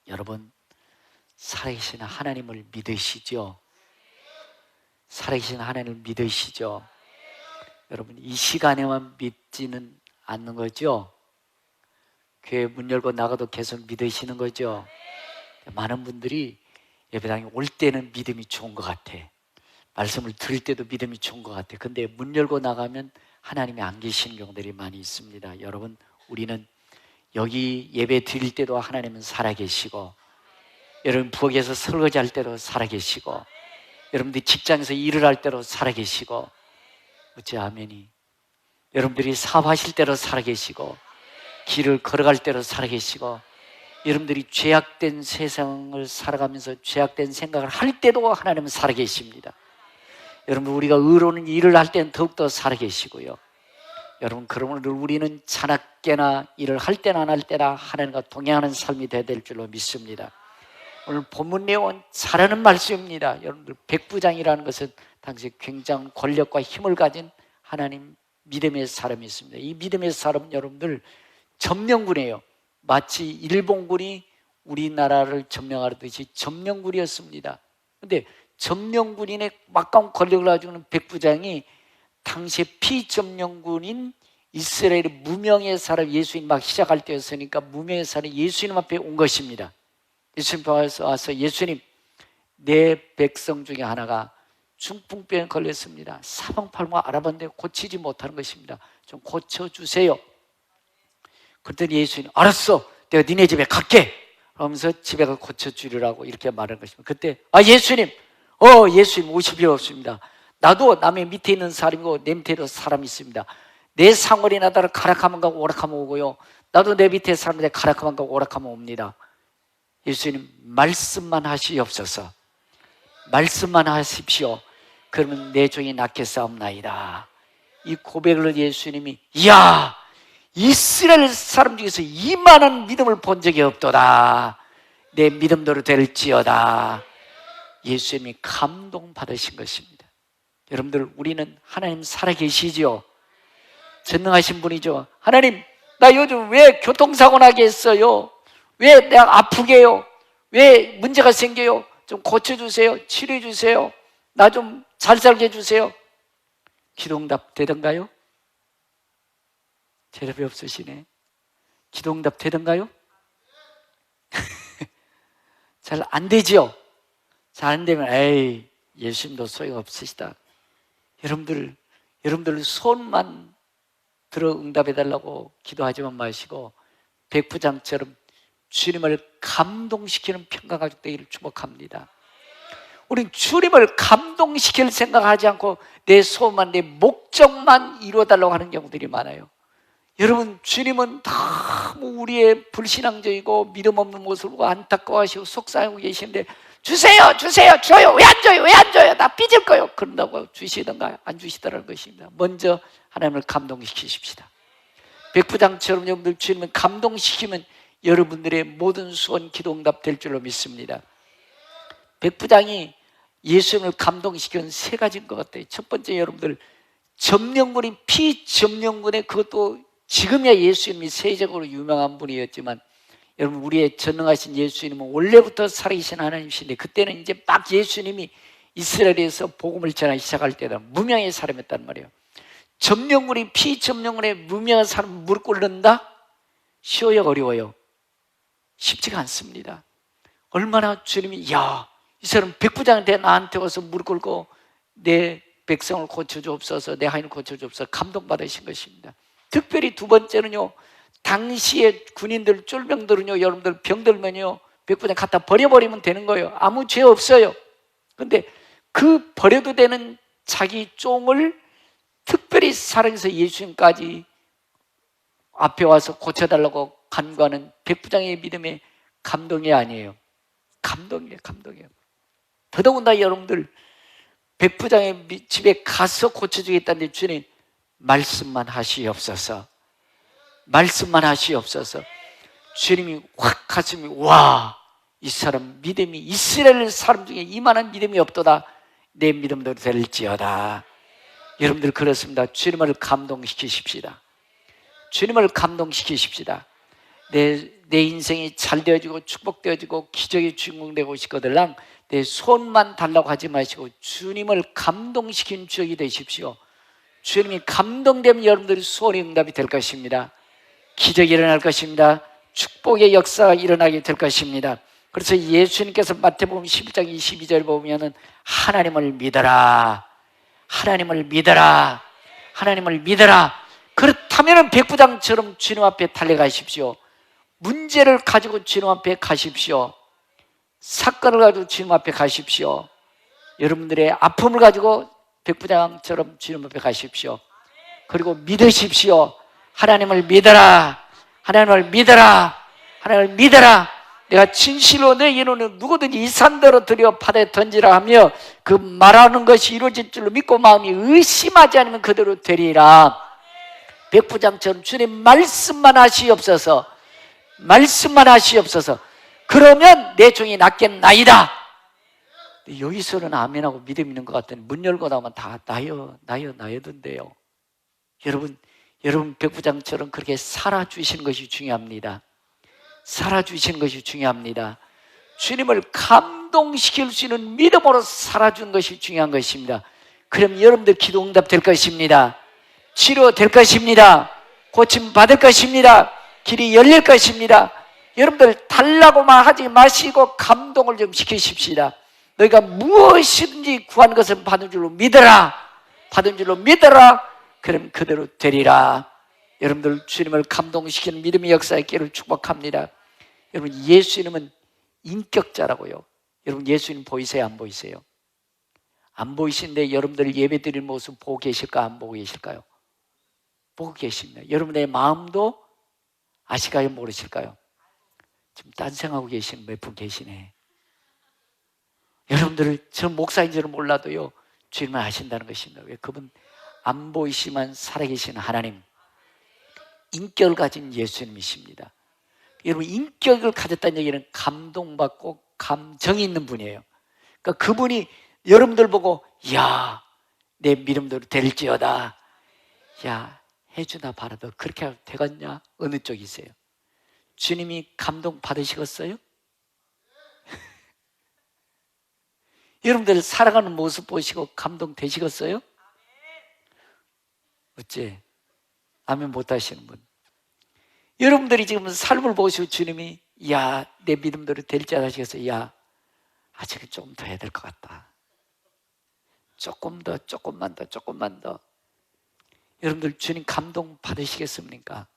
여러분, 살아계신 하나님을 믿으시죠? 살아계신 하나님을 믿으시죠? 여러분, 이 시간에만 믿지는 않는 거죠? 교회 문 열고 나가도 계속 믿으시는 거죠? 많은 분들이 예배당에 올 때는 믿음이 좋은 것 같아. 말씀을 들을 때도 믿음이 좋은 것 같아. 근데 문 열고 나가면 하나님이 안 계시는 경우들이 많이 있습니다. 여러분, 우리는 여기 예배 드릴 때도 하나님은 살아계시고, 여러분 부엌에서 설거지할 때도 살아계시고, 여러분들이 직장에서 일을 할 때도 살아계시고, 어째 아멘이. 여러분들이 사업하실 때도 살아계시고, 길을 걸어갈 때도 살아계시고, 여러분들이 죄악된 세상을 살아가면서 죄악된 생각을 할 때도 하나님은 살아계십니다. 여러분, 우리가 의로운 일을 할 때는 더욱더 살아계시고요. 여러분, 그러므로 우리는 자나깨나 일을 할 때나 안 할 때나 하나님과 동행하는 삶이 되어야 될 줄로 믿습니다. 오늘 본문 내용은 잘하는 말씀입니다. 여러분들, 백부장이라는 것은 당시 굉장한 권력과 힘을 가진 하나님 믿음의 사람이 있습니다. 이 믿음의 사람은 여러분들 점령군이에요. 마치 일본군이 우리나라를 점령하듯이 점령군이었습니다. 그런데 점령군인의 막강한 권력을 가지고 있는 백부장이 당시에 피점령군인 이스라엘의 무명의 사람 예수님 막 시작할 때였으니까 무명의 사람이 예수님 앞에 온 것입니다. 예수님 앞에 와서 예수님, 내 백성 중에 하나가 중풍병에 걸렸습니다. 사방팔방 알아봤는데 고치지 못하는 것입니다. 좀 고쳐주세요. 그랬더니 예수님, 알았어, 내가 니네 집에 갈게 하면서 집에 가서 고쳐주리라고 이렇게 말하는 것입니다. 그때 예수님, 예수님 오실 필요 없습니다. 나도 남의 밑에 있는 사람이고 내 밑에도 사람이 있습니다. 내 상월이 나다를 가락하면 가고 오락하면 오고요, 나도 내 밑에 사람인데 가락하면 가고 오락하면 옵니다. 예수님, 말씀만 하시옵소서. 말씀만 하십시오. 그러면 내 종이 낫겠사옵나이다. 이 고백을 예수님이, 이야, 이스라엘 사람 중에서 이만한 믿음을 본 적이 없도다. 내 믿음대로 될지어다. 예수님이 감동받으신 것입니다. 여러분들, 우리는 하나님 살아계시죠? 전능하신 분이죠. 하나님, 나 요즘 왜 교통사고 나게 했어요? 왜 내가 아프게 해요? 왜 문제가 생겨요? 좀 고쳐주세요. 치료해주세요. 나 좀 잘 살게 해주세요. 기도응답 되던가요? 대답이 없으시네. 기도응답 되던가요? 잘 안 되죠? 잘 안 되면 에이, 예수님도 소용없으시다. 여러분들 손만 들어 응답해달라고 기도하지만 마시고 백부장처럼 주님을 감동시키는 평가 가지고 되기를 축복합니다. 우리는 주님을 감동시킬 생각하지 않고 내 소원만, 내 목적만 이루어달라고 하는 경우들이 많아요. 여러분, 주님은 너무 우리의 불신앙적이고 믿음 없는 모습을 보고 안타까워하시고 속상하고 계시는데 주세요, 주세요, 줘요. 왜 안 줘요? 왜 안 줘요? 나 삐질 거요. 그런다고 주시던가 안 주시더라는 것입니다. 먼저 하나님을 감동시키십시다. 백부장처럼 여러분들 주님을 감동시키면 여러분들의 모든 소원 기도응답 될 줄로 믿습니다. 백부장이 예수님을 감동시키는 세 가지인 것 같아요. 첫 번째, 여러분들 점령군인 피점령군의, 그것도 지금이야 예수님이 세계적으로 유명한 분이었지만 여러분, 우리의 전능하신 예수님은 원래부터 살아계신 하나님이신데 그때는 이제 막 예수님이 이스라엘에서 복음을 전하기 시작할 때는 무명의 사람이었단 말이에요. 점령군이 피점령군의 무명한 사람 무릎 꿇는다? 쉬워요, 어려워요? 쉽지가 않습니다. 얼마나 주님이, 이 사람 백부장한테 나한테 와서 무릎 꿇고 내 백성을 고쳐주옵소서, 내 하인을 고쳐주옵소서 감동받으신 것입니다. 특별히 두 번째는요, 당시의 군인들, 쫄병들은요, 여러분들 병들면요 백부장 갖다 버려버리면 되는 거예요. 아무 죄 없어요. 근데 그 버려도 되는 자기 종을 특별히 사랑해서 예수님까지 앞에 와서 고쳐달라고 간구하는 백부장의 믿음의 감동이 아니에요. 감동이에요. 더더군다나 여러분들, 백부장의 집에 가서 고쳐주겠다는데 주님, 말씀만 하시옵소서. 말씀만 하시옵소서. 주님이 확 가슴이, 와, 이 사람 믿음이 이스라엘 사람 중에 이만한 믿음이 없도다. 내 믿음도 될지어다. 여러분들, 그렇습니다. 주님을 감동시키십시다. 주님을 감동시키십시다. 내 인생이 잘 되어지고 축복되어지고 기적의 주인공 되고 싶거들랑 내 손만 달라고 하지 마시고 주님을 감동시킨 주역이 되십시오. 주님이 감동되면 여러분들이 소원의 응답이 될 것입니다. 기적이 일어날 것입니다. 축복의 역사가 일어나게 될 것입니다. 그래서 예수님께서 마태복음 11장 22절 보면은 하나님을 믿어라, 하나님을 믿어라, 하나님을 믿어라. 그렇다면 백부장처럼 주님 앞에 달려가십시오. 문제를 가지고 주님 앞에 가십시오. 사건을 가지고 주님 앞에 가십시오. 여러분들의 아픔을 가지고 백부장처럼 주님 앞에 가십시오. 그리고 믿으십시오. 하나님을 믿어라, 하나님을 믿어라, 하나님을 믿어라. 내가 진실로 내 이론은 누구든지 이 산대로 들여 바다에 던지라 하며 그 말하는 것이 이루어질 줄로 믿고 마음이 의심하지 않으면 그대로 되리라. 백부장처럼 주님 말씀만 하시옵소서, 말씀만 하시옵소서. 그러면 내 종이 낫겠나이다. 여기서는 아멘하고 믿음 있는 것 같더니 문 열고 나오면 다 나여던데요. 여러분 백부장처럼 그렇게 살아주시는 것이 중요합니다. 살아주시는 것이 중요합니다. 주님을 감동시킬 수 있는 믿음으로 살아주는 것이 중요한 것입니다. 그럼 여러분들 기도 응답될 것입니다. 치료될 것입니다. 고침 받을 것입니다. 길이 열릴 것입니다. 여러분들 달라고만 하지 마시고 감동을 좀 시키십시다. 너희가 무엇이든지 구한 것은 받은 줄로 믿어라, 받은 줄로 믿어라. 그럼 그대로 되리라. 여러분들 주님을 감동시키는 믿음의 역사의 길을 축복합니다. 여러분 예수님은 인격자라고요. 여러분 예수님 보이세요, 안 보이세요? 안 보이신데 여러분들 예배 드리는 모습 보고 계실까, 안 보고 계실까요? 보고 계십니다. 여러분의 마음도 아실까요, 모르실까요? 지금 딴 생각하고 계시는 몇 분 계시네. 여러분들 저 목사인 줄은 몰라도요 주님을 아신다는 것입니다. 왜? 그분 안 보이시만 살아계신 하나님, 인격을 가진 예수님이십니다. 여러분 인격을 가졌다는 얘기는 감동받고 감정이 있는 분이에요. 그러니까 그분이 여러분들 보고 야, 내 믿음대로 될지어다, 야 해주나 봐라, 너 그렇게 하면 되겠냐? 어느 쪽이세요? 주님이 감동 받으시겠어요? 여러분들 살아가는 모습 보시고 감동 되시겠어요? 어째 아멘 못 하시는 분? 여러분들이 지금 삶을 보시고 주님이 야, 내 믿음대로 될지 안 하시겠어요? 야, 아직은 조금 더 해야 될 것 같다. 조금 더, 조금만 더, 조금만 더. 여러분들 주님 감동 받으시겠습니까?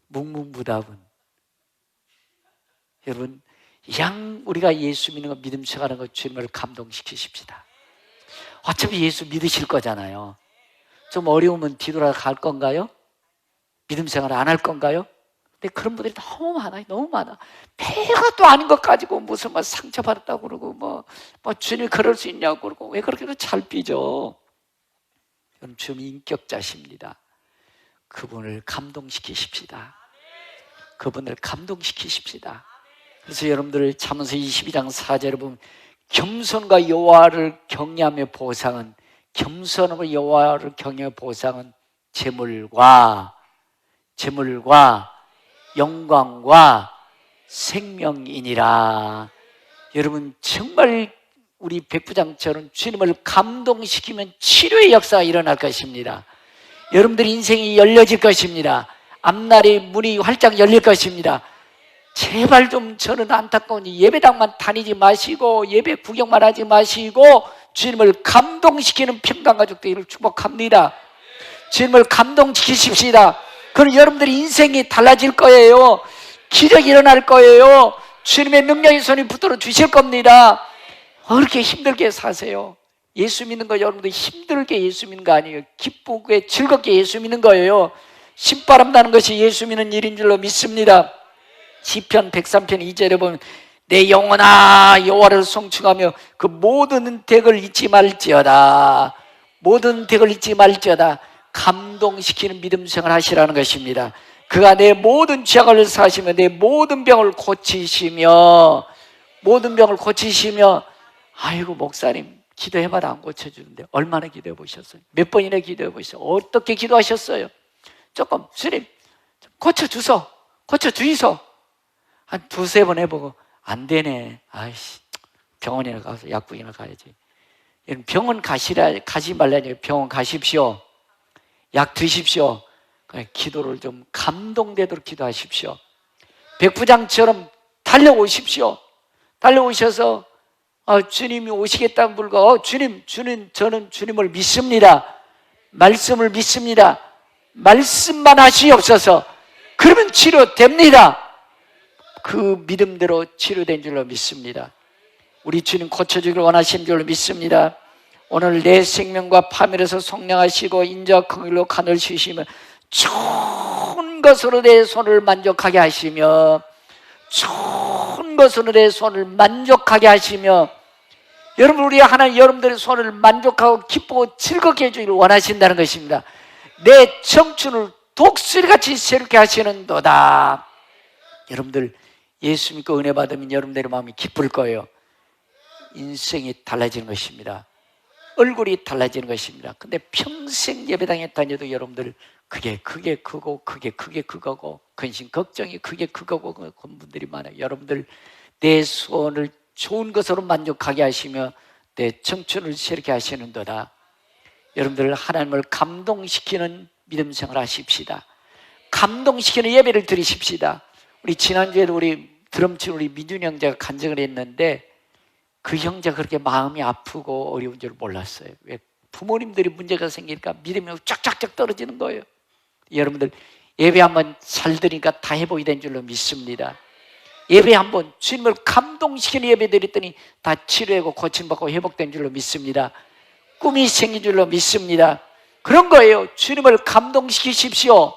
묵묵부답은 여러분 우리가 예수 믿는 거, 믿음 생활하는 거 주님을 감동시키십시다. 어차피 예수 믿으실 거잖아요. 좀 어려우면 뒤돌아갈 건가요? 믿음 생활 안 할 건가요? 근데 그런 분들이 너무 많아요. 너무 많아. 별것도 아닌 것 가지고 무슨 뭐 상처받았다고 그러고 뭐 주님이 그럴 수 있냐고 그러고 왜 그렇게 잘 삐져? 여러분 주님 인격자십니다. 그분을 감동시키십시다. 그분을 감동시키십시다. 그래서 여러분들 잠언서 22장 4절에 보면 겸손과 여호와를 경외하며 보상은, 겸손하고 여호와를 경외하며 보상은 재물과 영광과 생명이니라. 여러분 정말 우리 백부장처럼 주님을 감동시키면 치료의 역사가 일어날 것입니다. 여러분들 인생이 열려질 것입니다. 앞날의 문이 활짝 열릴 것입니다. 제발 좀 저는 안타까우니 예배당만 다니지 마시고 예배 구경만 하지 마시고 주님을 감동시키는 평강가족들을 축복합니다. 주님을 감동시키십시다. 그럼 여러분들의 인생이 달라질 거예요. 기적이 일어날 거예요. 주님의 능력의 손이 붙들어 주실 겁니다. 그렇게 힘들게 사세요. 예수 믿는 거 여러분들 힘들게 예수 믿는 거 아니에요. 기쁘게 즐겁게 예수 믿는 거예요. 신바람 나는 것이 예수 믿는 일인 줄로 믿습니다. 시편 103편 2절에 보면 내 영혼아 여호와를 송축하며 그 모든 덕을 잊지 말지어다. 모든 덕을 잊지 말지어다. 감동시키는 믿음 생활 하시라는 것입니다. 그가 내 모든 죄악을 사시며 내 모든 병을 고치시며, 모든 병을 고치시며. 아이고 목사님 기도해봐도 안 고쳐주는데 얼마나 기도해 보셨어요? 몇 번이나 기도해 보셨어요? 어떻게 기도하셨어요? 조금 주님 고쳐주소. 고쳐주이소. 한 두세 번 해보고 안 되네. 아이씨, 병원이나 가서 약국이나 가야지. 병원 가지 말라니까. 병원 가십시오. 약 드십시오. 기도를 좀 감동되도록 기도하십시오. 백부장처럼 달려오십시오. 달려오셔서 주님이 오시겠다는 불과 주님, 저는 주님을 믿습니다. 말씀을 믿습니다. 말씀만 하시옵소서. 그러면 치료됩니다. 그 믿음대로 치료된 줄로 믿습니다. 우리 주님 고쳐주기를 원하시는 줄로 믿습니다. 오늘 내 생명과 파멸에서 속량하시고 인자와 긍휼로 간을 주시며 좋은 것으로 내 손을 만족하게 하시며 좋은 것으로 내 손을 만족하게 하시며 여러분, 우리 하나님 여러분들의 손을 만족하고 기쁘고 즐겁게 해주기를 원하신다는 것입니다. 내 청춘을 독수리같이 새롭게 하시는도다. 여러분들 예수 믿고 은혜 받으면 여러분들의 마음이 기쁠 거예요. 인생이 달라지는 것입니다. 얼굴이 달라지는 것입니다. 근데 평생 예배당에 다녀도 여러분들 그게 크고 그게 그거고 근심 걱정이 그게 그거고 그런 분들이 많아요. 여러분들 내 소원을 좋은 것으로 만족하게 하시며 내 청춘을 새롭게 하시는도다. 여러분들 하나님을 감동시키는 믿음 생활 하십시다. 감동시키는 예배를 드리십시다. 우리 지난주에도 우리 드럼 치는 우리 민준이 형제가 간증을 했는데 그 형제가 그렇게 마음이 아프고 어려운 줄 몰랐어요. 왜? 부모님들이 문제가 생기니까 믿음이 쫙쫙쫙 떨어지는 거예요. 여러분들 예배 한번 잘 드리니까 다 회복이 된 줄로 믿습니다. 예배 한번 주님을 감동시키는 예배 드렸더니 다 치료하고 고침받고 회복된 줄로 믿습니다. 꿈이 생긴 줄로 믿습니다. 그런 거예요. 주님을 감동시키십시오.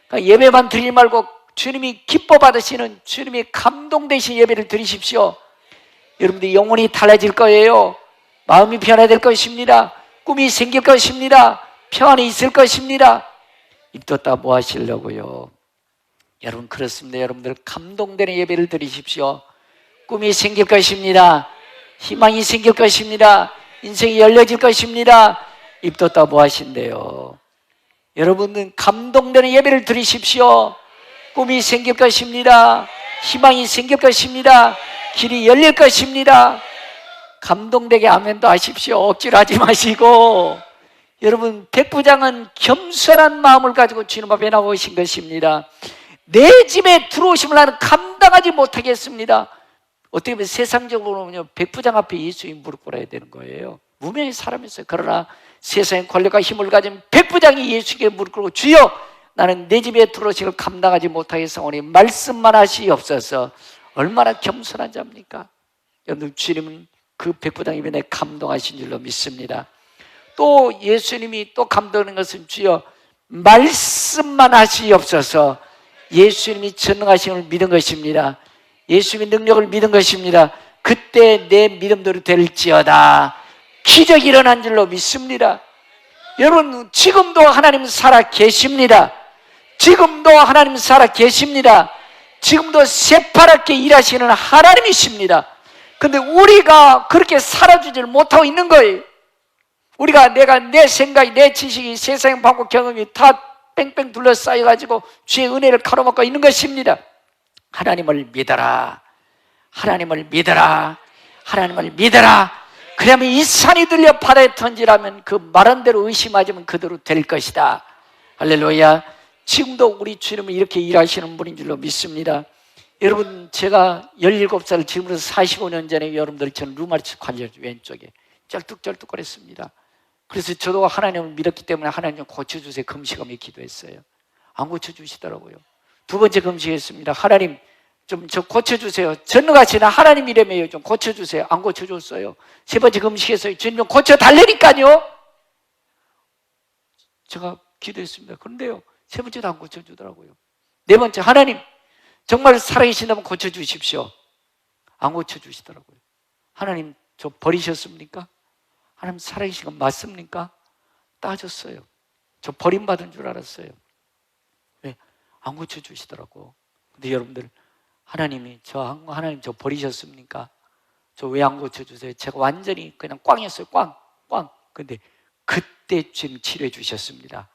그러니까 예배만 드리지 말고 주님이 기뻐 받으시는 주님이 감동되신 예배를 드리십시오. 여러분들 영혼이 달라질 거예요. 마음이 변화될 것입니다. 꿈이 생길 것입니다. 평안이 있을 것입니다. 입 떴다 뭐 하시려고요? 여러분 그렇습니다. 여러분들 감동되는 예배를 드리십시오. 꿈이 생길 것입니다. 희망이 생길 것입니다. 인생이 열려질 것입니다. 입 떴다 뭐 하신대요? 여러분은 감동되는 예배를 드리십시오. 꿈이 생길 것입니다. 희망이 생길 것입니다. 길이 열릴 것입니다. 감동되게 아멘도 하십시오. 억지로 하지 마시고. 여러분 백부장은 겸손한 마음을 가지고 주님 앞에 나오신 것입니다. 내 집에 들어오심을 나는 감당하지 못하겠습니다. 어떻게 보면 세상적으로 보면 백부장 앞에 예수님 무릎 꿇어야 되는 거예요. 무명의 사람이었어요. 그러나 세상의 권력과 힘을 가진 백부장이 예수께 무릎 꿇고 주여 나는 내 집에 들어오심을 감당하지 못하겠사오니 말씀만 하시옵소서. 얼마나 겸손한 자입니까? 여러분 주님은 그 백부장 입에 감동하신 줄로 믿습니다. 또 예수님이 또 감동하는 것은 주여 말씀만 하시옵소서. 예수님이 전능하심을 믿은 것입니다. 예수님의 능력을 믿은 것입니다. 그때 내 믿음대로 될지어다. 기적이 일어난 줄로 믿습니다. 여러분 지금도 하나님 살아 계십니다. 지금도 하나님 살아 계십니다. 지금도 새파랗게 일하시는 하나님이십니다. 근데 우리가 그렇게 살아주질 못하고 있는 거예요. 우리가 내 생각이 내 지식이 세상의 방법 경험이 다 뺑뺑 둘러싸여가지고 주의 은혜를 가로막고 있는 것입니다. 하나님을 믿어라. 하나님을 믿어라. 하나님을 믿어라. 그러면 이 산이 들려 바다에 던지라면 그 말한 대로 의심하지만 그대로 될 것이다. 할렐루야. 지금도 우리 주님은 이렇게 일하시는 분인 줄로 믿습니다. 여러분 제가 17살 지금으로서 45년 전에 여러분들 저는 루마티스 관절 왼쪽에 쩔뚝쩔뚝거렸습니다. 그래서 저도 하나님을 믿었기 때문에 하나님 좀 고쳐주세요. 금식하며 기도했어요. 안 고쳐주시더라고요. 두 번째 금식했습니다. 하나님 좀 저 고쳐주세요. 전능하시나 하나님 이름이에요. 좀 고쳐주세요. 안 고쳐줬어요. 세 번째 금식했어요. 주님 좀 고쳐달라니까요. 제가 기도했습니다. 그런데요 세 번째도 안 고쳐주더라고요. 네 번째 하나님 정말 살아계신다면 고쳐주십시오. 안 고쳐주시더라고요. 하나님 저 버리셨습니까? 하나님 살아계신 건 맞습니까? 따졌어요. 저 버림받은 줄 알았어요. 왜? 안 고쳐주시더라고. 근데 여러분들 하나님 저 버리셨습니까? 저 왜 안 고쳐주세요? 제가 완전히 그냥 꽝이었어요. 꽝. 근데 그때 주님 치료해 주셨습니다.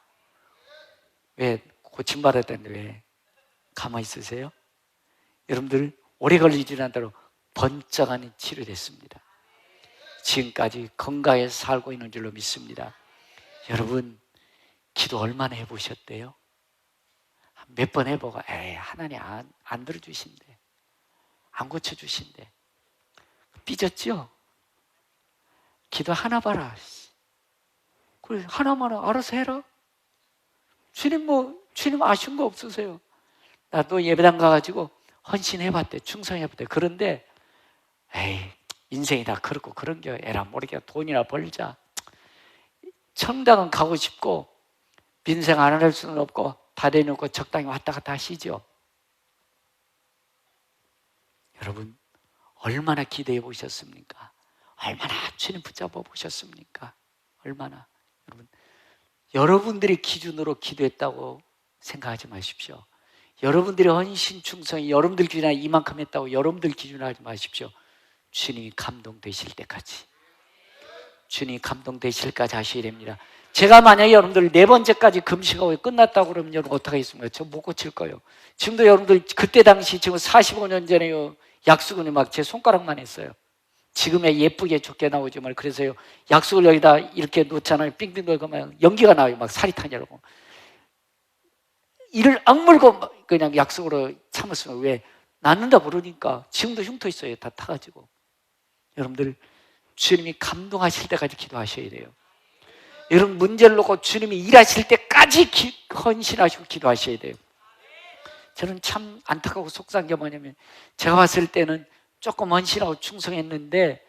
왜? 고침받았다는데 왜? 가만히 있으세요? 여러분들 오래 걸리지 않도록 번쩍하니 치료됐습니다. 지금까지 건강하게 살고 있는 줄로 믿습니다. 여러분 기도 얼마나 해보셨대요? 몇 번 해보고 에이 하나님 안 들어주신대, 안 고쳐주신대. 삐졌죠? 기도 하나 봐라. 그래 하나만 알아서 해라. 주님 아쉬운 거 없으세요? 나도 예배당 가가지고 헌신해봤대, 충성해봤대. 그런데 에이 인생이 다 그렇고 그런 게 에라 모르게 돈이나 벌자. 청당은 가고 싶고 민생 안 할 수는 없고 다 대놓고 적당히 왔다 갔다 하시죠. 여러분 얼마나 기대해 보셨습니까? 얼마나 주님 붙잡아 보셨습니까? 얼마나. 여러분들이 기준으로 기도했다고 생각하지 마십시오. 여러분들의 헌신 충성이 여러분들 기준에 이만큼 했다고 여러분들 기준으로 하지 마십시오. 주님이 감동되실 때까지, 주님이 감동되실까지 하셔야 됩니다. 제가 만약에 여러분들 4번째까지 금식하고 끝났다고 그러면 여러분 어떡하겠습니까? 저 못 고칠 거예요. 지금도 여러분들 그때 당시 지금 45년 전에요, 약수건이 막 제 손가락만 했어요. 지금에 예쁘게 좋게 나오지 말. 그래서요 약수를 여기다 이렇게 놓잖아요. 빙빙 돌면 연기가 나와요. 막 살이 타냐고. 이를 악물고 그냥 약속으로 참았으면 왜 낫는다 그러니까. 지금도 흉터 있어요. 다 타가지고. 여러분들 주님이 감동하실 때까지 기도하셔야 돼요. 여러분 문제를 놓고 주님이 일하실 때까지 헌신하시고 기도하셔야 돼요. 저는 참 안타깝고 속상한 게 뭐냐면 제가 봤을 때는 조금 헌신하고 충성했는데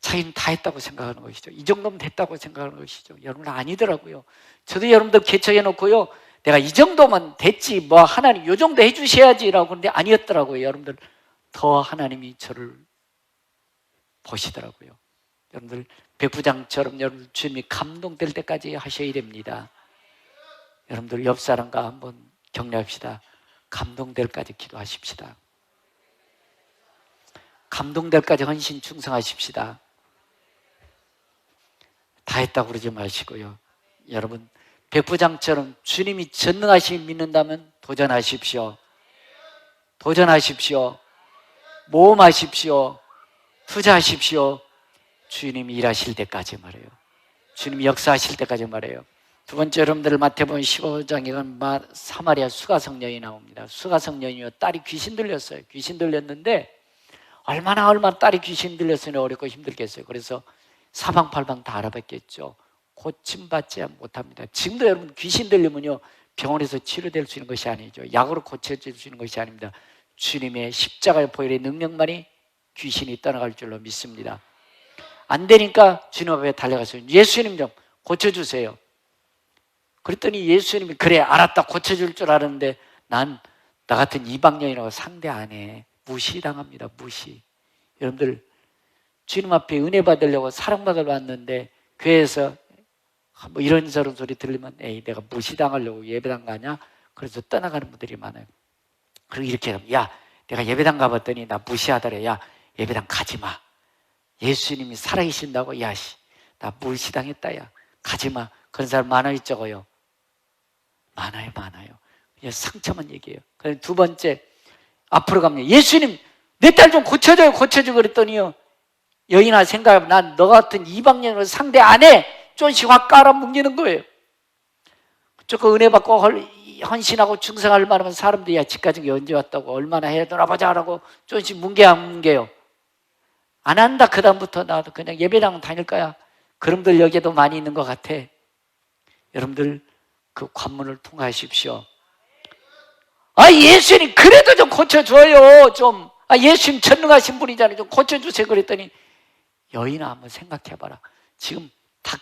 자기는 다 했다고 생각하는 것이죠. 이 정도면 됐다고 생각하는 것이죠. 여러분 아니더라고요. 저도 여러분들 개척해 놓고요 내가 이 정도면 됐지 뭐 하나님 이 정도 해주셔야지라고 그러는데 아니었더라고요. 여러분들 더 하나님이 저를 보시더라고요. 여러분들 백부장처럼 여러분들 주님이 감동될 때까지 하셔야 됩니다. 여러분들 옆 사람과 한번 격려합시다. 감동될 때까지 기도하십시다. 감동될 때까지 헌신 충성하십시다. 다 했다고 그러지 마시고요. 여러분 백부장처럼 주님이 전능하심을 믿는다면 도전하십시오. 도전하십시오. 모험하십시오. 투자하십시오. 주님이 일하실 때까지 말해요. 주님이 역사하실 때까지 말해요. 두 번째 여러분들 마태복음 15장에 가면 사마리아 수가성 여인이 나옵니다. 수가성 여인이요 딸이 귀신 들렸어요. 귀신 들렸는데 얼마나 딸이 귀신 들렸으니 어렵고 힘들겠어요. 그래서 사방팔방 다 알아봤겠죠. 고침받지 못합니다. 지금도 여러분 귀신 들리면요 병원에서 치료될 수 있는 것이 아니죠. 약으로 고쳐질 수 있는 것이 아닙니다. 주님의 십자가의 보혈의 능력만이 귀신이 떠나갈 줄로 믿습니다. 안 되니까 주님 앞에 달려가서 예수님 좀 고쳐주세요. 그랬더니 예수님이 그래 알았다 고쳐줄 줄 알았는데 난 나 같은 이방인이라고 상대 안 해. 무시당합니다. 무시. 여러분들 주님 앞에 은혜 받으려고 사랑받으러 왔는데 교회에서 뭐 이런저런 소리 들리면 에이 내가 무시당하려고 예배당 가냐? 그래서 떠나가는 분들이 많아요. 그리고 이렇게 하면 야 내가 예배당 가봤더니 나 무시하더래. 야 예배당 가지마. 예수님이 살아계신다고 야씨 나 무시당했다. 야 가지마. 그런 사람 많아요 적어요? 많아요. 그냥 상처만 얘기해요. 그래서 두 번째 앞으로 가면 예수님 내 딸 좀 고쳐줘요. 그랬더니요 여인아 생각하면 난 너 같은 이방인으로 상대 안 해. 조금씩 확 깔아뭉개는 거예요. 조금 은혜 받고 헌신하고 충성할 만하면 사람들이 야 집까지 언제 왔다고 얼마나 해야 되나 보자라고 조금씩 안 뭉개요. 안 한다. 그 다음부터 나도 그냥 예배당 다닐 거야. 그럼들 여기에도 많이 있는 것 같아. 여러분들 그 관문을 통과하십시오. 예수님 그래도 좀 고쳐줘요. 좀 예수님 전능하신 분이잖아요. 좀 고쳐주세요. 그랬더니 여인아 한번 생각해봐라. 지금 다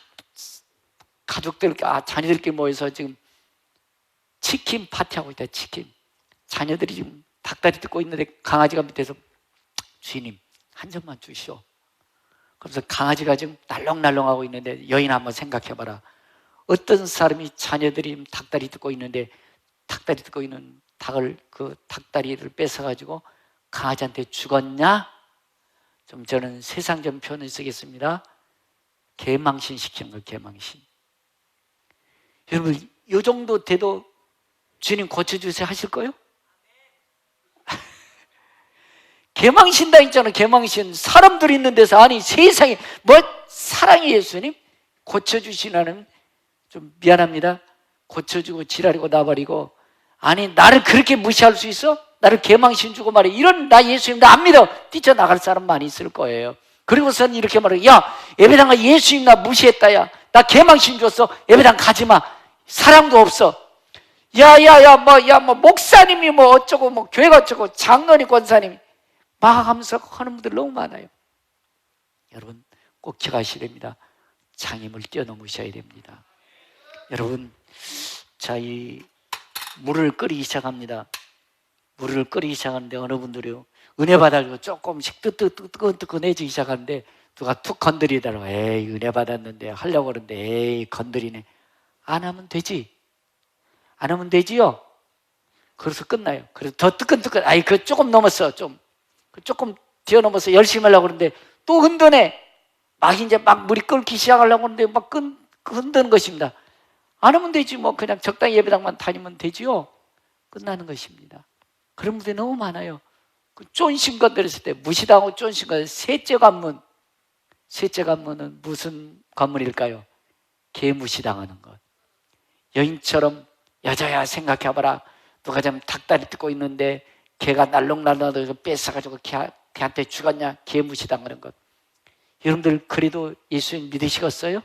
가족들 자녀들끼리 모여서 지금 치킨 파티하고 있다. 치킨 자녀들이 지금 닭다리 뜯고 있는데 강아지가 밑에서 주님 한 점만 주시오. 그래서 강아지가 지금 날렁날렁하고 있는데 여인 한번 생각해봐라. 어떤 사람이 자녀들이 닭다리 뜯고 있는데 닭다리 뜯고 있는 닭을 그 닭다리를 뺏어가지고 강아지한테 죽었냐? 좀 저는 세상적 표현을 쓰겠습니다. 개망신 시키는 거 개망신. 여러분 이 정도 돼도 주님 고쳐주세요 하실 거예요? 개망신당 있잖아. 개망신. 사람들이 있는 데서, 아니 세상에 뭐 사랑의 예수님 고쳐주시라는, 좀 미안합니다, 고쳐주고 지랄이고 나버리고, 아니 나를 그렇게 무시할 수 있어? 나를 개망신 주고 말해, 이런 나 예수님 나 안 믿어, 뛰쳐나갈 사람 많이 있을 거예요. 그리고선 이렇게 말해, 야 예배당 가 예수님 나 무시했다, 야 나 개망신 줬어, 예배당 가지마, 사랑도 없어, 뭐 목사님이 뭐 어쩌고, 뭐 교회가 어쩌고, 장로님 권사님이 막 하면서 하는 분들 너무 많아요. 여러분 꼭 기억하셔야 됩니다. 장애물 뛰어넘으셔야 됩니다. 여러분, 자, 이 물을 끓이기 시작합니다. 물을 끓이기 시작하는데 어느 분들이요, 은혜 받아가지고 조금씩 뜨끈뜨끈해지기 시작하는데 누가 툭 건드리더라고. 에이 은혜 받았는데 하려고 그러는데 에이 건드리네. 안 하면 되지, 안 하면 되지요. 그래서 끝나요. 그래서 더 뜨끈뜨끈, 아이 그 조금 넘었어, 좀 조금 뛰어넘어서 열심히 하려고 그러는데 또 흔드네. 막 이제 막 물이 끓기 시작하려고 하는데 막 흔드는 것입니다. 안 하면 되지, 뭐 그냥 적당히 예배당만 다니면 되지요. 끝나는 것입니다. 그런 분들이 너무 많아요. 그 쫀신 건드렸을 때 무시당하고 쫀신 건드렸을 때 셋째 관문, 셋째 관문은 무슨 관문일까요? 개무시당하는 것. 여인처럼 여자야 생각해봐라, 누가 좀 닭다리 뜯고 있는데 개가 날렁날렁 뺏어가지고 걔한테 죽었냐, 개무시당하는 것. 여러분들 그래도 예수님 믿으시겠어요?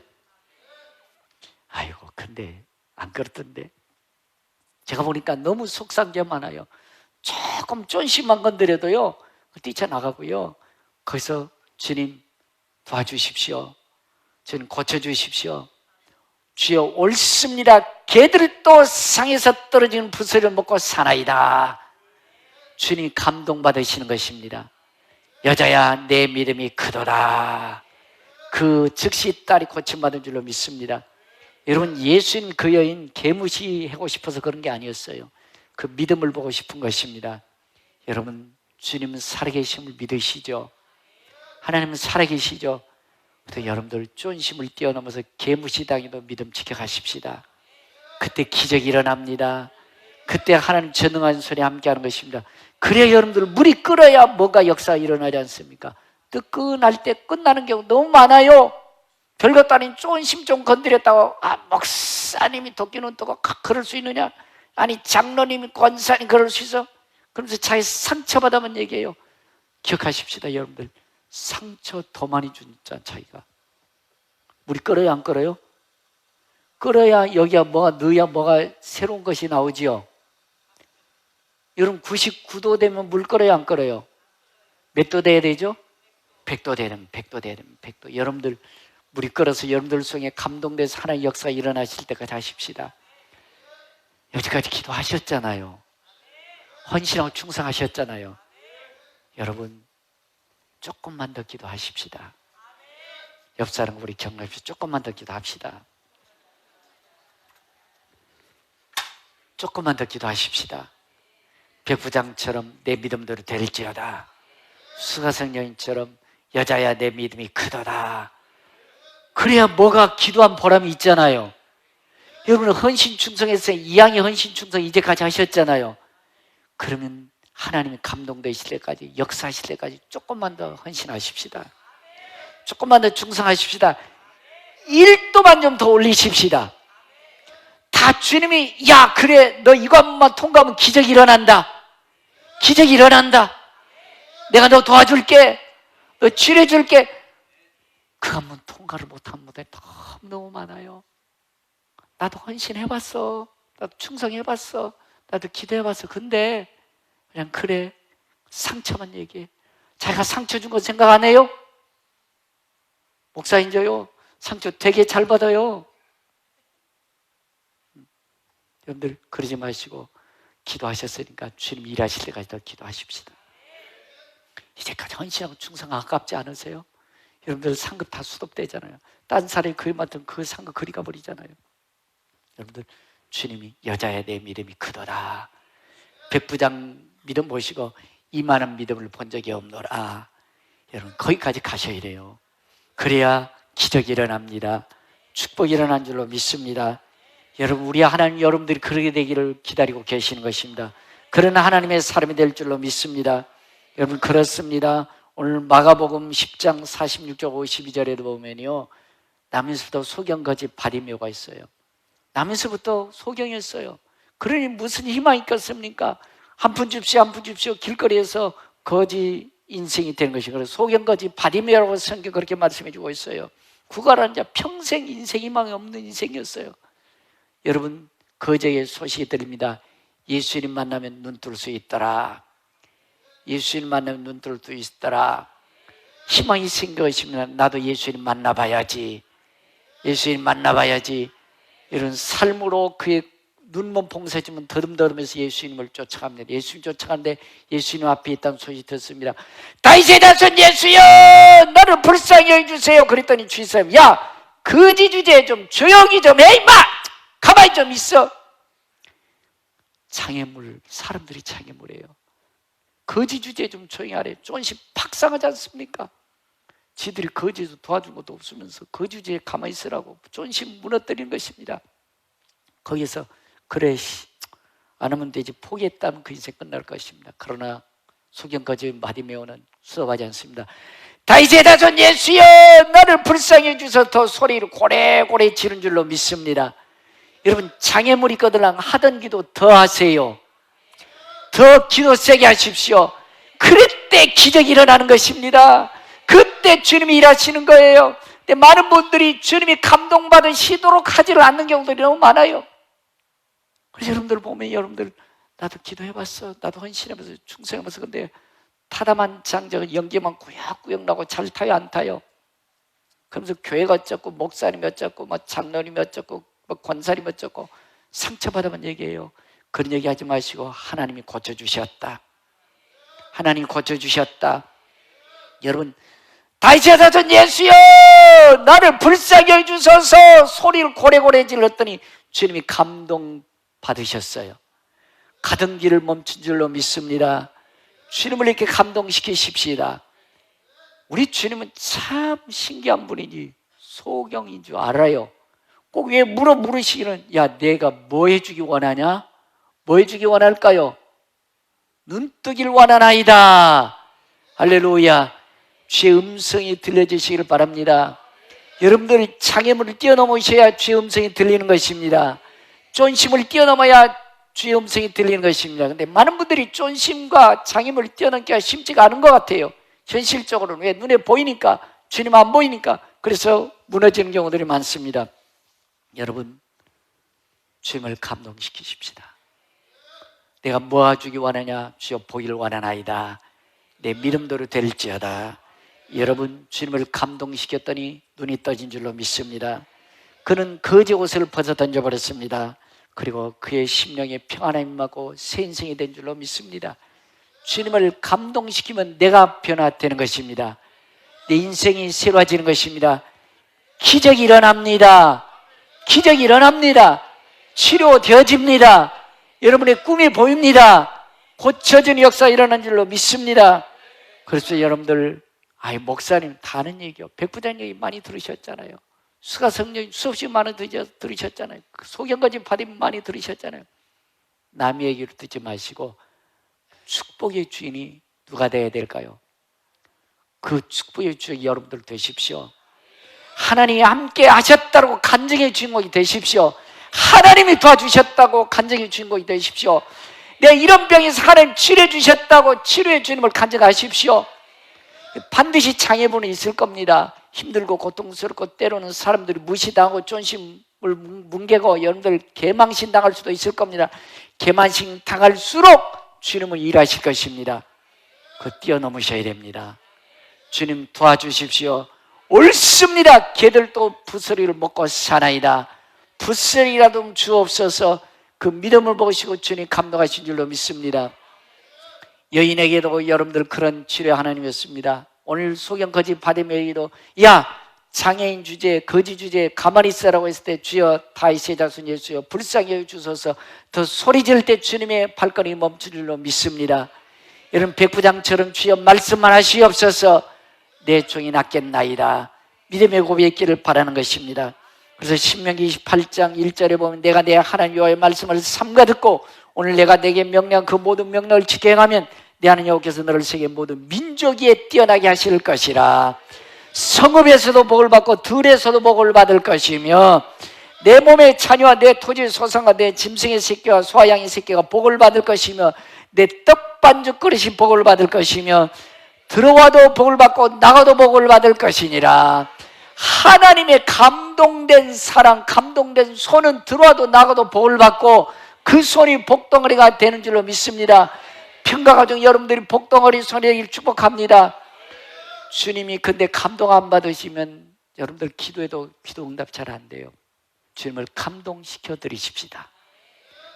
아이고 근데 안 그렇던데. 제가 보니까 너무 속상한 게 많아요. 조금 쫀심만 건드려도요 뛰쳐나가고요, 거기서 주님 도와주십시오, 주님 고쳐주십시오, 주여 옳습니다, 개들도 상에서 떨어지는 부스를 먹고 사나이다. 주님 감동받으시는 것입니다. 여자야 내 믿음이 크도다. 그 즉시 딸이 고침받은 줄로 믿습니다. 여러분 예수님 그 여인 개무시하고 싶어서 그런 게 아니었어요. 그 믿음을 보고 싶은 것입니다. 여러분 주님은 살아계심을 믿으시죠? 하나님은 살아계시죠? 그래서 여러분들 쫀심을 뛰어넘어서 개무시당해도 믿음 지켜가십시다. 그때 기적이 일어납니다. 그때 하나님 전능한 손이 함께하는 것입니다. 그래야 여러분들 물이 끓어야 뭔가 역사가 일어나지 않습니까? 뜨끈할 때 끝나는 경우 너무 많아요. 별것도 아닌 쫀심 좀 건드렸다고 목사님이 도끼는 뜨고 그럴 수 있느냐? 아니 장로님이 권사님 그럴 수 있어? 그러면서 자기 상처받으면 얘기해요. 기억하십시다 여러분들. 상처 더 많이 주니까 자기가. 물이 끓어요 안 끓어요? 끓어야 여기가 뭐가 넣어야 뭐가 새로운 것이 나오지요. 여러분 99도 되면 물 끓어요 안 끓어요? 몇 도 돼야 되죠? 100도 돼야 되면 100도 돼야 되면 100도. 여러분들 물이 끓어서 여러분들 속에 감동돼서 하나의 역사가 일어나실 때까지 하십시다. 여기까지 기도하셨잖아요. 헌신하고 충성하셨잖아요. 여러분 조금만 더 기도하십시다. 옆 사람 우리 격려합시다. 조금만 더 기도합시다. 조금만 더 기도하십시다. 백부장처럼 내 믿음대로 될지어다. 수가성 여인처럼 여자야 내 믿음이 크도다. 그래야 뭐가 기도한 보람이 있잖아요. 여러분 헌신 충성했어요. 이왕의 헌신 충성 이제까지 하셨잖아요. 그러면 하나님이 감동되실 때까지, 역사하실 때까지 조금만 더 헌신하십시다. 조금만 더 충성하십시다. 1도만 좀 더 올리십시다. 다 주님이 야 그래 너 이거 한 번만 통과하면 기적이 일어난다. 기적이 일어난다. 내가 너 도와줄게. 너 치료해줄게. 그 한 번 통과를 못한 분들 너무 많아요. 나도 헌신해봤어. 나도 충성해봤어. 나도 기도해봤어. 근데 그냥 그래 상처만 얘기해. 자기가 상처 준 거 생각 안 해요? 목사인 저요 상처 되게 잘 받아요. 여러분들 그러지 마시고 기도하셨으니까 주님 일하실 때까지 더 기도하십시다. 이제까지 헌신하고 충성 아깝지 않으세요? 여러분들 상급 다 수독되잖아요. 딴 사람이 그리 맡으면 그 상급 그리 가버리잖아요. 여러분들 주님이 여자야 내 믿음이 크더라. 백부장 믿음 보시고 이만한 믿음을 본 적이 없노라. 여러분 거기까지 가셔야 돼요. 그래야 기적이 일어납니다. 축복이 일어난 줄로 믿습니다. 여러분 우리 하나님 여러분들이 그러게 되기를 기다리고 계시는 것입니다. 그러나 하나님의 사람이 될 줄로 믿습니다. 여러분 그렇습니다. 오늘 마가복음 10장 46절 52절에도 보면요, 나면서부터 소경거지 바리메오가 있어요. 나면서부터 소경이었어요. 그러니 무슨 희망이 있겠습니까? 한 푼 줍시오, 한 푼 줍시오. 길거리에서 거지 인생이 되는 것이, 그래서 소경거지 바리메오라고 성경 그렇게 말씀해 주고 있어요. 구걸한 자 평생 인생 희망이 없는 인생이었어요. 여러분 거제의 소식이 들립니다. 예수님 만나면 눈 뜰 수 있더라. 예수님 만나면 눈 뜰 수 있더라. 희망이 생겼으면 나도 예수님 만나봐야지. 예수님 만나봐야지. 이런 삶으로 그의 눈먼 봉사지면 더듬더듬해서 예수님을 쫓아갑니다. 예수님 쫓아가는데 예수님 앞에 있다는 소식이 듣습니다. 다윗의 자손 예수여, 나를 불쌍히 여겨주세요. 그랬더니 주님, 야 거지 주제에 좀 조용히 좀 해 임마. 가만히 좀 있어. 장애물, 사람들이 장애물이에요. 거지 주제에 좀 조용히 하래. 조금씩 박상하지 않습니까? 지들이 거지에서 도와준 것도 없으면서 거지 주제에 가만히 있으라고 조금씩 무너뜨리는 것입니다. 거기서 그래 안 하면 되지 포기했다면 그 인생 끝날 것입니다. 그러나 소경거지 바리메오는 수업하지 않습니다. 다윗의 자손 예수여, 나를 불쌍히 해주셔서 더 소리를 고래고래 지른 줄로 믿습니다. 여러분 장애물이 있거든 하던 기도 더 하세요. 더 기도 세게 하십시오. 그럴 때 기적이 일어나는 것입니다. 그때 주님이 일하시는 거예요. 근데 많은 분들이 주님이 감동받으시도록 하지를 않는 경우들이 너무 많아요. 그래서 여러분들 보면 여러분들 나도 기도해봤어, 나도 헌신해봤어, 충성해봤어. 근데 타다만 장작은 연기만 꾸역꾸역 나고 잘 타요 안 타요? 그러면서 교회가 어쩌고 목사님이 어쩌고 뭐 장로님이 어쩌고 뭐 권사님이 어쩌고 상처받으면 얘기해요. 그런 얘기 하지 마시고 하나님이 고쳐주셨다. 하나님이 고쳐주셨다. 여러분 다윗의 자손 예수여, 나를 불쌍히 해주소서 소리를 고래고래 질렀더니 주님이 감동 받으셨어요. 가던 길을 멈춘 줄로 믿습니다. 주님을 이렇게 감동시키십시다. 우리 주님은 참 신기한 분이지 소경인 줄 알아요. 꼭 왜 물으시기는 야 내가 뭐 해주기 원하냐? 뭐 해주기 원할까요? 눈 뜨길 원하나이다. 할렐루야. 주의 음성이 들려주시길 바랍니다. 여러분들이 장애물을 뛰어넘으셔야 주의 음성이 들리는 것입니다. 쫀심을 뛰어넘어야 주의 음성이 들리는 것입니다. 그런데 많은 분들이 쫀심과 장애물을 뛰어넘기가 쉽지가 않은 것 같아요. 현실적으로는. 왜? 눈에 보이니까, 주님 안 보이니까. 그래서 무너지는 경우들이 많습니다. 여러분 주님을 감동시키십시다. 내가 뭐 해주기 원하냐? 주여 보기를 원하나이다. 내 믿음대로 될지어다. 여러분 주님을 감동시켰더니 눈이 떠진 줄로 믿습니다. 그는 거지 옷을 벗어 던져버렸습니다. 그리고 그의 심령에 평안함이 임하고 새 인생이 된 줄로 믿습니다. 주님을 감동시키면 내가 변화되는 것입니다. 내 인생이 새로워지는 것입니다. 기적이 일어납니다. 기적이 일어납니다. 치료되어집니다. 여러분의 꿈이 보입니다. 고쳐지는 역사가 일어난 줄로 믿습니다. 그래서 여러분들 목사님 다 아는 얘기요. 백부장 얘기 많이 들으셨잖아요. 수가 성령 수없이 많이 들으셨잖아요. 소경거지 바리메오 많이 들으셨잖아요. 남의 얘기를 듣지 마시고 축복의 주인이 누가 되어야 될까요? 그 축복의 주인이 여러분들 되십시오. 하나님이 함께 하셨다고 간증의 주인공이 되십시오. 하나님이 도와주셨다고 간증의 주인공이 되십시오. 내가 이런 병에서 하나님 치료해 주셨다고 치료의 주님을 간증하십시오. 반드시 장애물은 있을 겁니다. 힘들고 고통스럽고 때로는 사람들이 무시당하고 존심을 뭉개고 여러분들 개망신 당할 수도 있을 겁니다. 개망신 당할수록 주님은 일하실 것입니다. 그거 뛰어넘으셔야 됩니다. 주님 도와주십시오. 옳습니다. 개들도 부스러기를 먹고 사나이다. 부스러기라도 주옵소서. 그 믿음을 보시고 주님 감동하신 줄로 믿습니다. 여인에게도 여러분들 그런 치료 하나님이었습니다. 오늘 소경거지 바리메오에게도 야 장애인 주제 거지 주제 가만히 있으라고 했을 때 주여 다윗의 자손 예수여 불쌍히 여겨주소서. 더 소리 지를 때 주님의 발걸음이 멈출 줄로 믿습니다. 여러분 백부장처럼 주여 말씀만 하시옵소서. 내 종이 낫겠나이다. 믿음의 고백기를 바라는 것입니다. 그래서 신명기 28장 1절에 보면 내가 내 하나님 여호와의 말씀을 삼가 듣고 오늘 내가 내게 명령한 그 모든 명령을 지켜 행하면 내 하나님 여호와께서 너를 세계 모든 민족 위에 뛰어나게 하실 것이라. 성읍에서도 복을 받고 들에서도 복을 받을 것이며 내 몸의 자녀와 내 토지의 소산과 내 짐승의 새끼와 소아양의 새끼가 복을 받을 것이며 내 떡반죽 그릇이 복을 받을 것이며 들어와도 복을 받고 나가도 복을 받을 것이니라. 하나님의 감동된 사랑, 감동된 손은 들어와도 나가도 복을 받고 그 손이 복덩어리가 되는 줄로 믿습니다. 평가가족 여러분들이 복덩어리 손이 되길 축복합니다. 주님이 근데 감동 안 받으시면 여러분들 기도해도 기도 응답 잘 안 돼요. 주님을 감동시켜 드리십시다.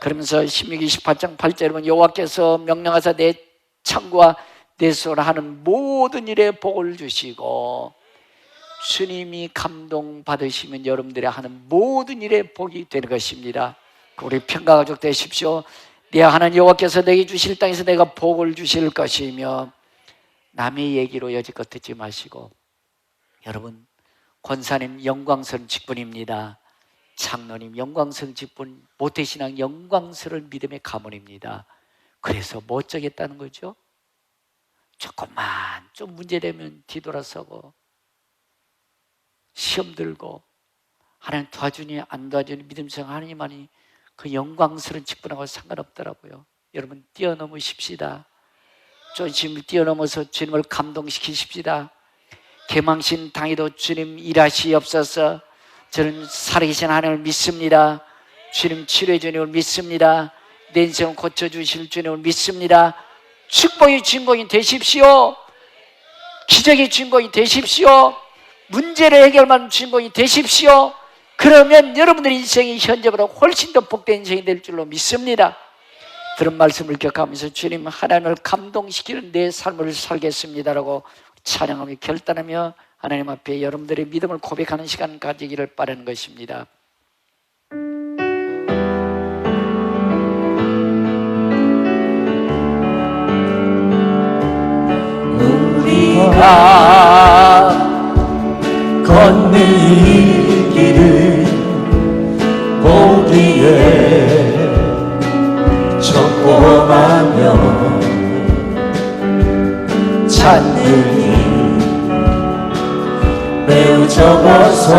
그러면서 신명기 18장 8절에 보면 여호와께서 명령하사 내 창과 내 손을 하는 모든 일에 복을 주시고, 주님이 감동 받으시면 여러분들이 하는 모든 일에 복이 되는 것입니다. 우리 평가가족 되십시오. 내 하나님 여호와께서 내게 주실 땅에서 내가 복을 주실 것이며, 남의 얘기로 여지껏 듣지 마시고, 여러분 권사님 영광스러운 직분입니다. 장로님 영광스러운 직분, 모태신앙 영광스러운 믿음의 가문입니다. 그래서 뭐 어쩌겠다는 거죠? 조금만 좀 문제되면 뒤돌아서고 시험 들고 하나님 도와주니 안 도와주니 믿음생 하나님만이 그 영광스러운 직분하고 상관없더라고요. 여러분 뛰어넘으십시다. 조금씩 뛰어넘어서 주님을 감동시키십시다. 개망신 당해도 주님 일하시옵소서. 저는 살아계신 하나님을 믿습니다. 주님 치료해 주님을 믿습니다. 내 인생을 고쳐주실 주님을 믿습니다. 축복의 주인공이 되십시오. 기적의 주인공이 되십시오. 문제를 해결하는 주인공이 되십시오. 그러면 여러분들의 인생이 현재보다 훨씬 더 복된 인생이 될 줄로 믿습니다. 그런 말씀을 기억하면서 주님 하나님을 감동시키는 내 삶을 살겠습니다라고 찬양하며 결단하며 하나님 앞에 여러분들의 믿음을 고백하는 시간 가지기를 바라는 것입니다. 우리가 걷는 이 길을 보기에 적고하며 찾는 이 매우 적어서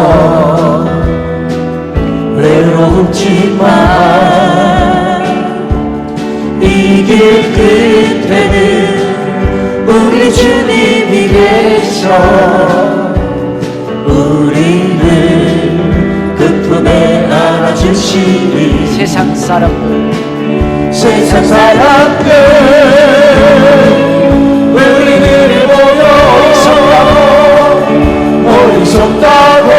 외롭지만 이 길 끝에는 우리 주님이 계셔 우리를 그 품에 안아주시리. 세상 사람들 우리들을 보여 어리석다고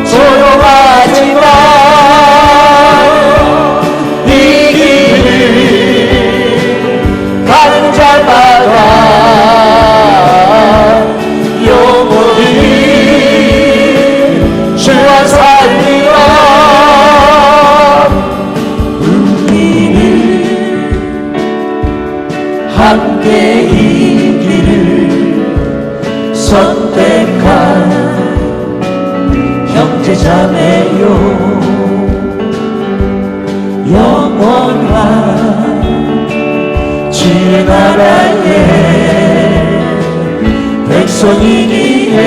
조롱하지만 이 길을 가는 자마다 영원히 주와 살리라. 우리는 함께 이 길을 선택한 형제자매요. 영원한 주의 나라의 백성이기에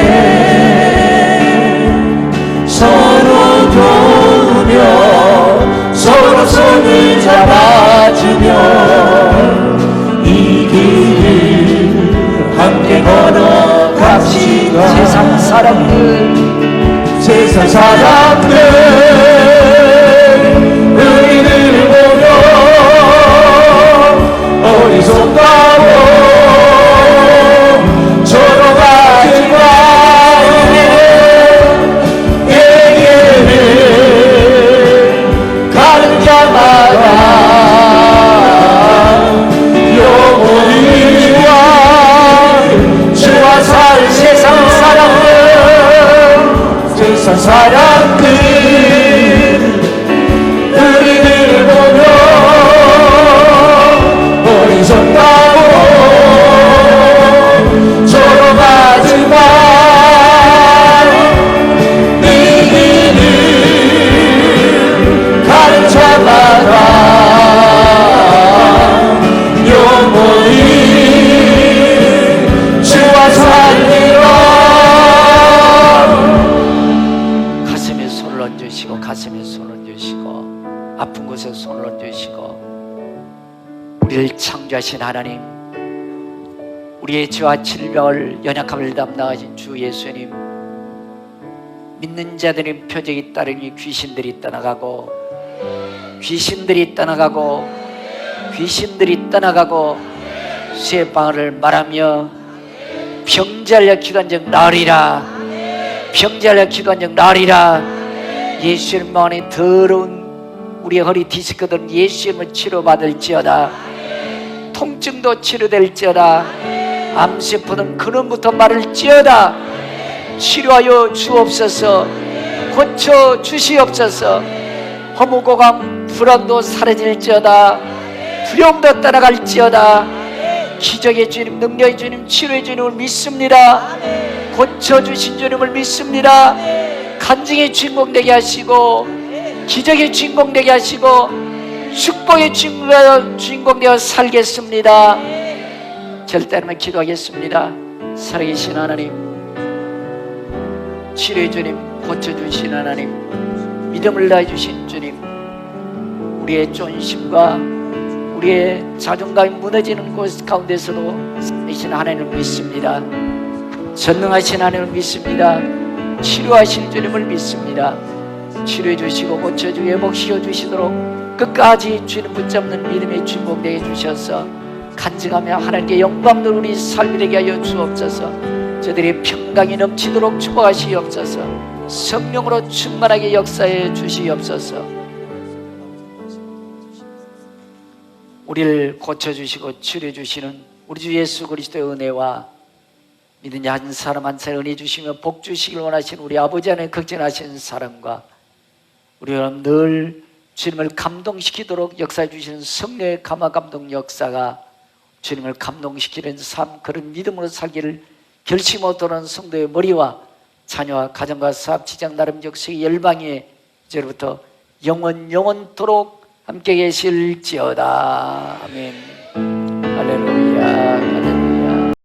서로 도우며 서로 손을 잡아주며 이 길을 함께 걸어갑시다. 세상 사람들 우리들을 보며 어리석다고 조롱하지만 얘기를 가는 자마다 영원히 주와 살 세상 사람들 우리들을 보며 어리석다고 조롱하지만 이 길을 가는 자마다 창조하신 하나님, 우리의 죄와 질병을 연약함을 담당하신 주 예수님, 믿는 자들의 표적이 따르니 귀신들이 떠나가고 귀신들이 떠나가고 귀신들이 떠나가고 쇠방울을 말하며 병자를 기관적 나으리라, 병자를 기관적 나으리라. 예수님 안에 더러운 우리의 허리 디스크들은 예수님을 치료받을지어다. 통증도 치료될지어다. 암세포는 근원부터 마를지어다. 치료하여 주옵소서. 고쳐 주시옵소서. 허무고감 불안도 사라질지어다. 두려움도 떠나갈지어다. 기적의 주님, 능력의 주님, 치료의 주님을 믿습니다. 고쳐주신 주님을 믿습니다. 간증의 주인공 되게 하시고 기적의 주인공 되게 하시고 축복의 주인공 되어 살겠습니다. 절대로 기도하겠습니다. 살아계신 하나님, 치료의 주님, 고쳐주신 하나님, 믿음을 다해 주신 주님, 우리의 존심과 우리의 자존감이 무너지는 곳 가운데서도 살아계신 하나님을 믿습니다. 전능하신 하나님을 믿습니다. 치료하실 주님을 믿습니다. 치료해 주시고 고쳐주고 회복시켜 주시도록 끝까지 주님 붙잡는 믿음의 주인공 되게 주셔서 간증하며 하나님께 영광 돌 우리 삶이 되게 하여 주옵소서. 저들의 평강이 넘치도록 축복하시옵소서. 성령으로 충만하게 역사해 주시옵소서. 우리를 고쳐주시고 치료해 주시는 우리 주 예수 그리스도의 은혜와 믿는 한 사람 한 사람 은혜 주시며 복 주시길 원하시는 우리 아버지 안에 걱정하시는 사람과 우리는 늘 주님을 감동시키도록 역사해 주시는 성령의 감화 감동 역사가 주님을 감동시키는 삶, 그런 믿음으로 살기를 결심하도록 하는 성도의 머리와 자녀와 가정과 사업, 직장, 나름적 세계 열방에 이제부터 영원토록 함께 계실지어다. 아멘. 할렐루야.